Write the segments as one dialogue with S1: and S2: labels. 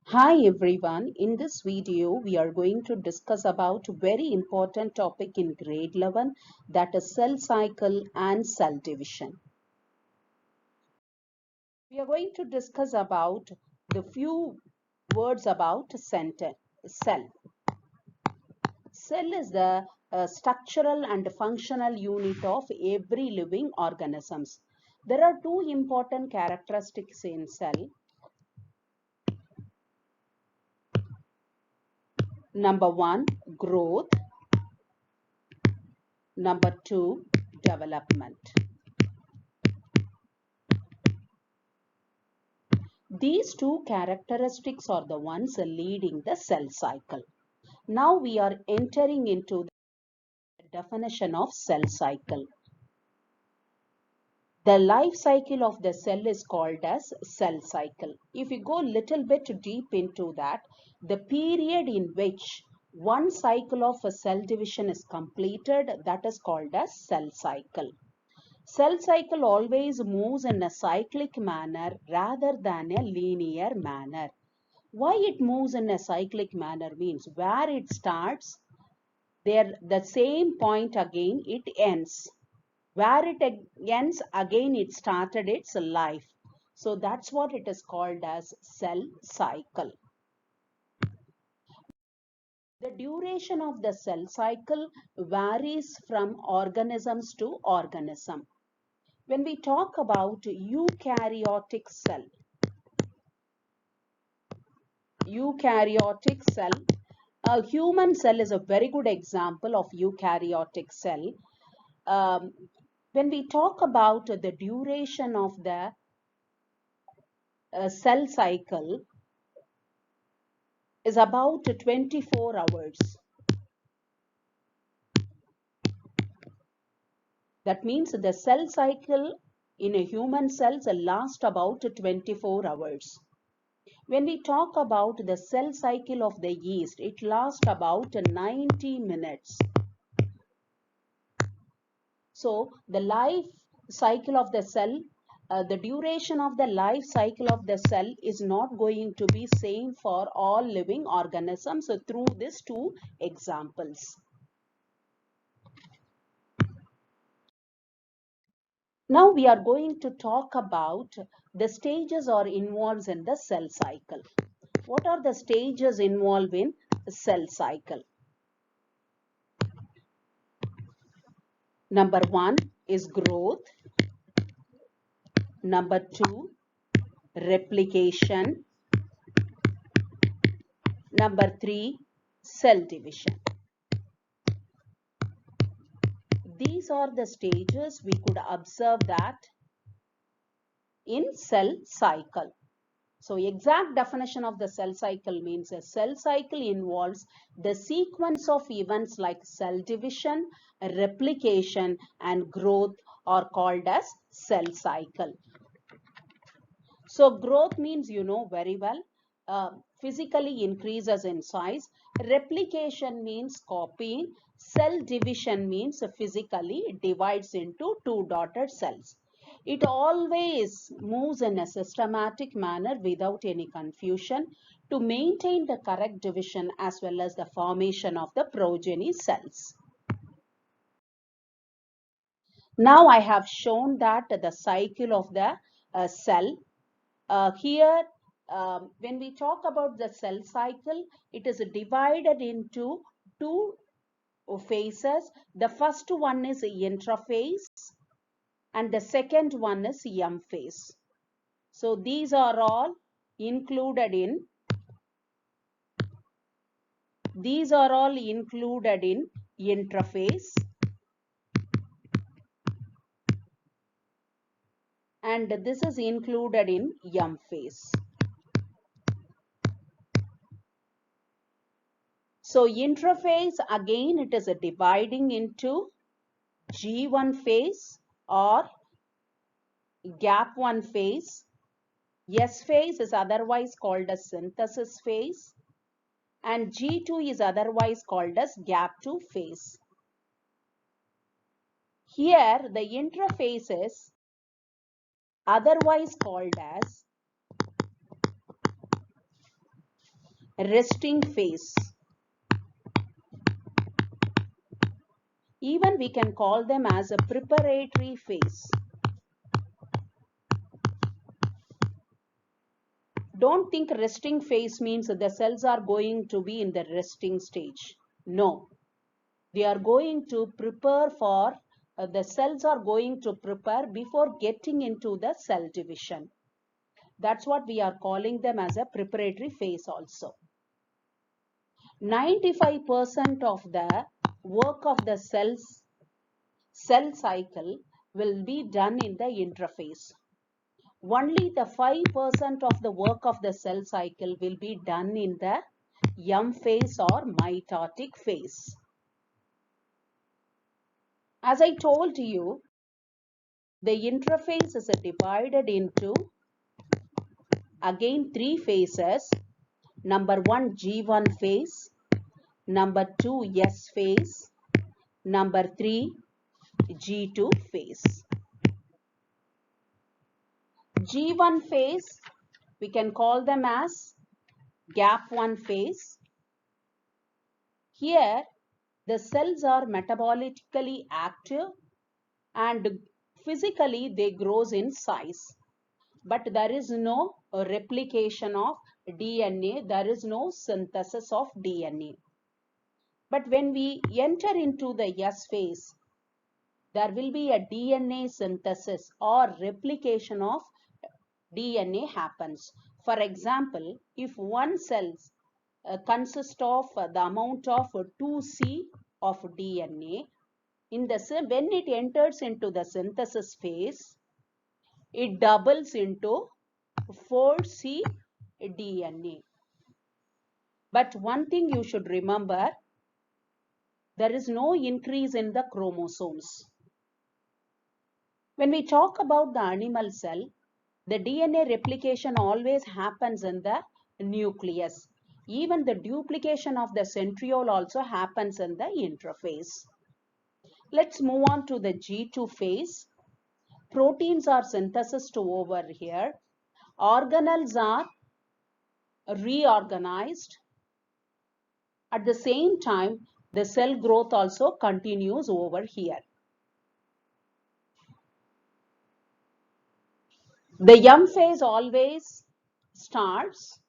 S1: Hi everyone, in this video we are going to discuss about a very important topic in grade 11, that is cell cycle and cell division. We are going to discuss about the few words about cell. Cell is the structural and functional unit of every living organisms. There are two important characteristics in cell. Number one, growth. Number two, development. These two characteristics are the ones leading the cell cycle. Now we are entering into the definition of cell cycle. The life cycle of the cell is called as cell cycle. If you go a little bit deep into that, the period in which one cycle of a cell division is completed, that is called as cell cycle. Cell cycle always moves in a cyclic manner rather than a linear manner. Why it moves in a cyclic manner means where it starts, there the same point again it ends. Where it ends again it started its life. So that's what it is called as cell cycle. The duration of the cell cycle varies from organisms to organism. When we talk about eukaryotic cell, a human cell is a very good example of eukaryotic cell. Um, when we talk about the duration of the cell cycle is about 24 hours. That means the cell cycle in a human cells last about 24 hours. When we talk about the cell cycle of the yeast, it lasts about 90 minutes. So the life cycle of the cell, the duration of the life cycle of the cell is not going to be same for all living organisms through these two examples. Now we are going to talk about the stages or involved in the cell cycle. What are the stages involved in cell cycle? Number one is growth. Number two, replication. Number three, cell division. These are the stages we could observe that in cell cycle. So exact definition of the cell cycle means a cell cycle involves the sequence of events like cell division, replication and growth are called as cell cycle. So growth means you know very well, physically increases in size. Replication means copying. Cell division means physically divides into two dotted cells. It always moves in a systematic manner without any confusion to maintain the correct division as well as the formation of the progeny cells. Now I have shown that the cycle of the cell. Here, when we talk about the cell cycle, it is divided into two phases. The first one is intraphase and the second one is M phase. So these are all included in intraphase, and this is included in M phase. So intraphase, again it is dividing into G1 phase or gap 1 phase. S phase is otherwise called as synthesis phase, and G2 is otherwise called as gap 2 phase. Here the intraphase is otherwise called as resting phase. Even we can call them as a preparatory phase. Don't think resting phase means the cells are going to be in the resting stage. No, they are going to prepare for, the cells are going to prepare before getting into the cell division. That's what we are calling them as a preparatory phase also. 95% of the work of the cell cycle will be done in the intraphase. Only the 5% of the work of the cell cycle will be done in the M phase or mitotic phase. As I told you, the intraphase is divided into again 3 phases. Number 1, G1 phase. Number 2, S phase. Number 3, G2 phase. G1 phase, we can call them as gap 1 phase. Here, the cells are metabolically active and physically they grows in size. But there is no replication of DNA, there is no synthesis of DNA. But when we enter into the S phase, there will be a DNA synthesis or replication of DNA happens. For example, if one cell consists of the amount of 2C of DNA, when it enters into the synthesis phase, it doubles into 4C DNA. But one thing you should remember, there is no increase in the chromosomes. When we talk about the animal cell, the DNA replication always happens in the nucleus. Even the duplication of the centriole also happens in the intraphase. Let's move on to the G2 phase. Proteins are synthesized over here. Organelles are reorganized. At the same time, the cell growth also continues over here. The M phase always starts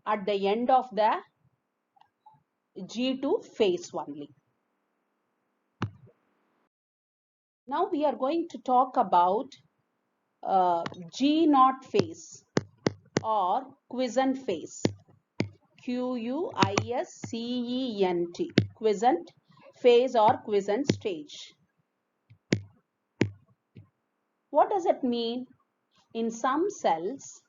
S1: at the end of the G2 phase only. Now we are going to talk about G0 phase or quiescent phase. Q-U-I-S-C-E-N-T, quiescent phase or quiescent stage. What does it mean? In some cells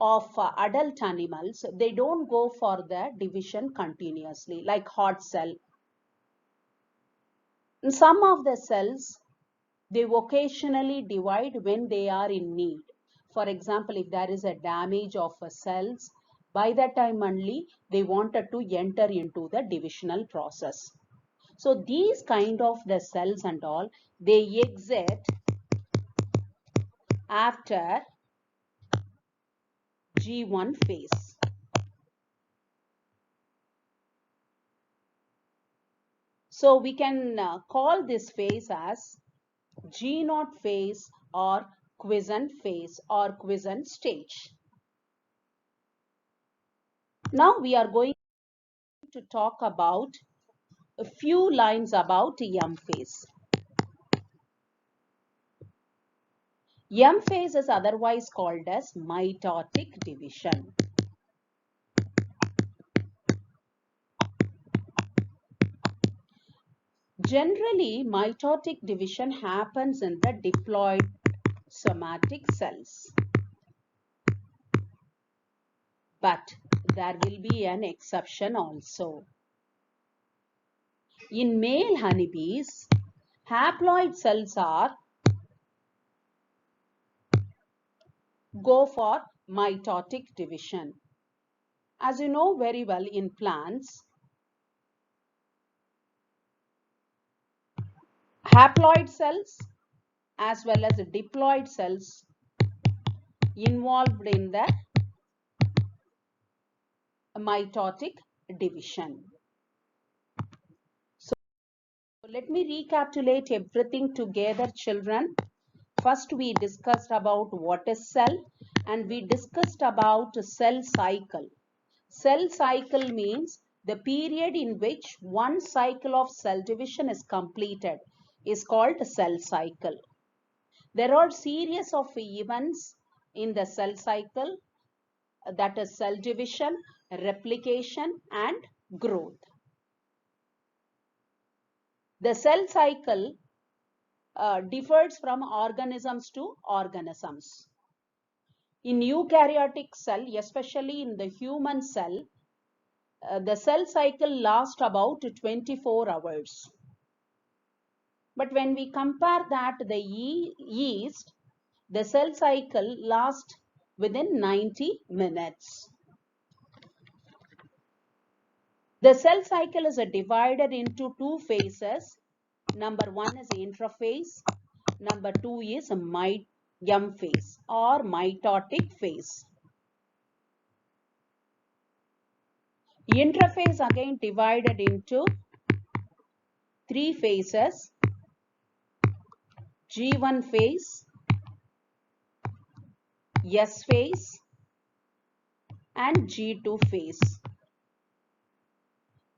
S1: of adult animals, they don't go for the division continuously, like heart cell. In some of the cells, they occasionally divide when they are in need. For example, if there is a damage of cells, by that time only they wanted to enter into the divisional process. So these kind of the cells and all, they exit after G1 phase. So we can call this phase as G0 phase or quiescent phase or quiescent stage. Now we are going to talk about a few lines about M phase. M phase is otherwise called as mitotic division. Generally, mitotic division happens in the diploid somatic cells. But there will be an exception also. In male honeybees, haploid cells go for mitotic division. As you know very well, in plants, haploid cells as well as diploid cells involved in the mitotic division. So let me recapitulate everything together, children. First, we discussed about what is cell, and we discussed about cell cycle. Cell cycle means the period in which one cycle of cell division is completed is called cell cycle. There are series of events in the cell cycle, that is cell division, replication and growth. The cell cycle differs from organisms to organisms. In eukaryotic cell, especially in the human cell, the cell cycle lasts about 24 hours. But when we compare that the yeast, the cell cycle lasts within 90 minutes. The cell cycle is divided into two phases. Number one is intraphase. Number two is M phase or mitotic phase. Intraphase again divided into three phases: G1 phase, S phase and G2 phase.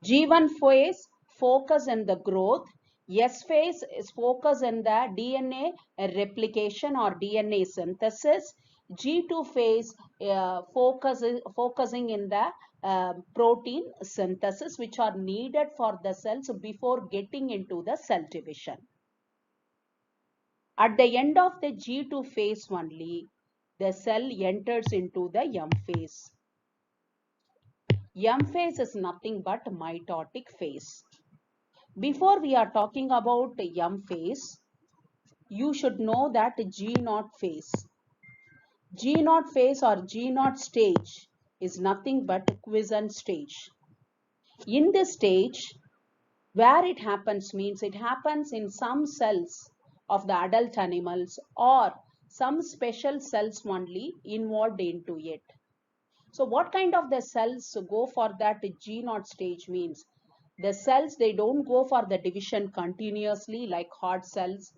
S1: G1 phase focus on the growth. S phase is focus on the DNA replication or DNA synthesis. G2 phase focusing in the protein synthesis, which are needed for the cells before getting into the cell division. At the end of the G2 phase only, the cell enters into the M phase. M phase is nothing but mitotic phase. Before we are talking about M phase, you should know that G0 phase. G0 phase or G0 stage is nothing but quiescent stage. In this stage, where it happens means it happens in some cells of the adult animals or some special cells only involved into it. So what kind of the cells go for that G0 stage means the cells, they don't go for the division continuously like heart cells,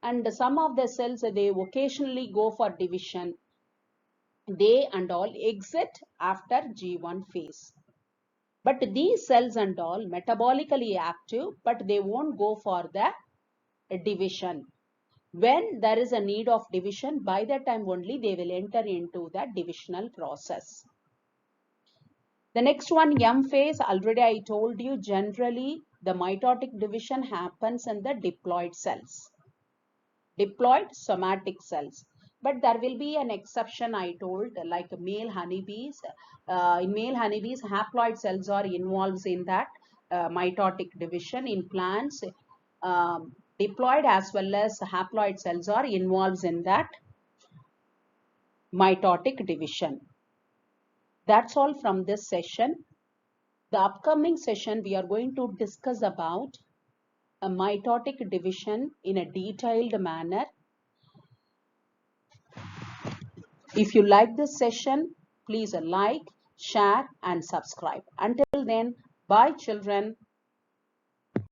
S1: and some of the cells they occasionally go for division. They and all exit after G1 phase. But these cells and all metabolically active, but they won't go for the division. When there is a need of division, by that time only they will enter into the divisional process. The next one, M phase, already I told you, generally the mitotic division happens in the diploid cells, diploid somatic cells. But there will be an exception, I told, like male honeybees. In male honeybees, haploid cells are involved in that mitotic division. In plants, diploid as well as haploid cells are involved in that mitotic division. That's all from this session. The upcoming session, we are going to discuss about a mitotic division in a detailed manner. If you like this session, please like, share and subscribe. Until then, bye children.